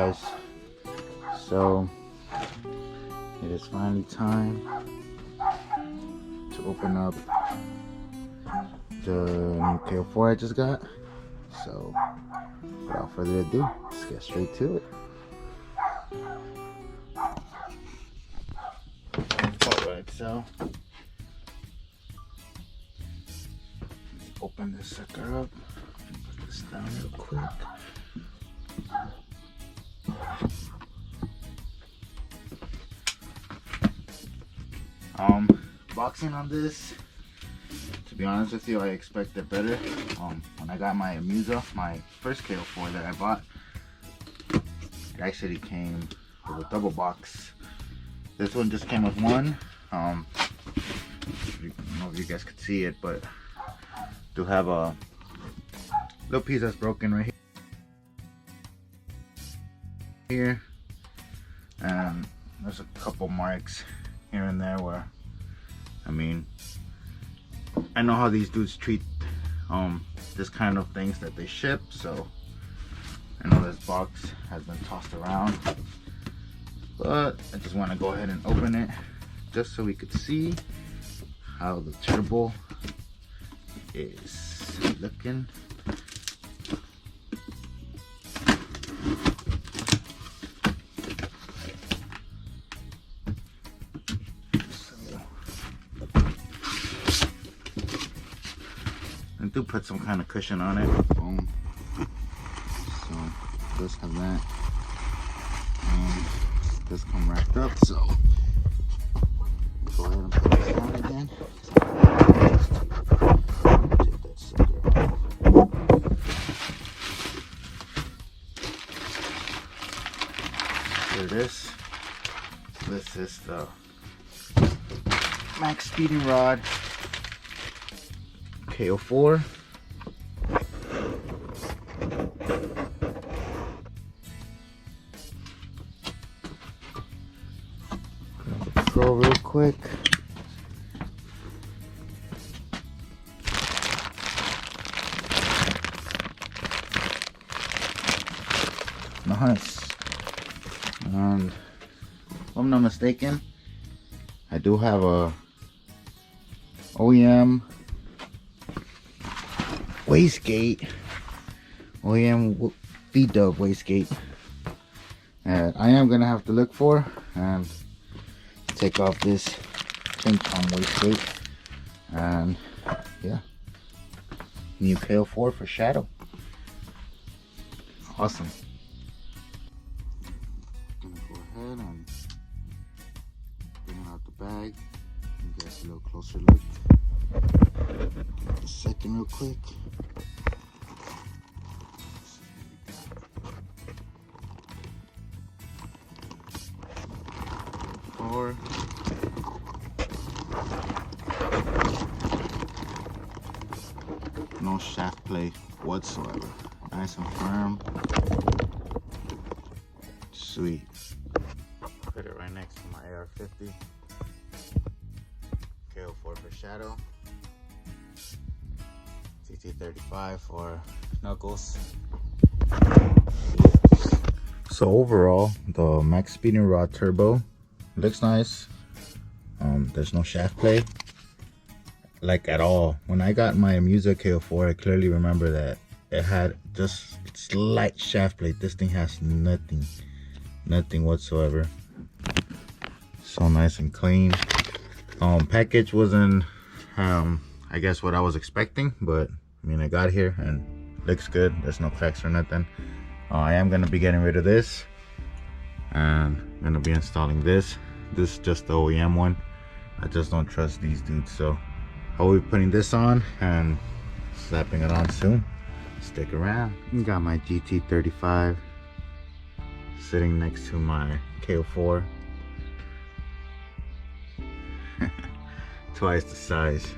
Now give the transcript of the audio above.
guys. So it is finally time to open up the new K04 I just got. So without further ado, let's get straight to it. Alright, so let's open this sucker up. Put this down real quick. Boxing on this, to be honest with you, I expected better. When I got my Musa, my first K04 that I bought, it actually came with a double box. This one just came with one. I don't know if you guys could see it, but I do have a little piece that's broken right here, and there's a couple marks here and there where, I mean, I know how these dudes treat this kind of things that they ship, so I know this box has been tossed around, but I just want to go ahead and open it just so we could see how the turbo is looking. I do put some kind of cushion on it. Boom. So this has that, and this come wrapped up. So go ahead and put this on again. Take that sucker off. Here it is. This is the max speeding rod K04. Grab the control real quick. Nice. And if I'm not mistaken, I do have a OEM wastegate, OEM V-dub wastegate that I am gonna have to look for and take off this pink wastegate. And yeah, new K04 for shadow. Awesome. I'm gonna go ahead and bring it out the bag. Give you guys a little closer look. A second real quick. Or no shaft play whatsoever. Nice and firm. Sweet. Put it right next to my AR-50. K04 for shadow. CT35 for knuckles. So overall, the max speeding rod turbo looks nice. There's no shaft play, like, at all. When I got my Musa K04, I clearly remember that it had just slight shaft play. This thing has nothing whatsoever. So nice and clean. Package wasn't I guess what I was expecting, but I mean, I got here and looks good. There's no cracks or nothing. I am gonna be getting rid of this, and I'm gonna be installing this. This is just the OEM one. I just don't trust these dudes, so I'll be putting this on and slapping it on soon. Stick around. Got my GT35 sitting next to my K04. Twice the size.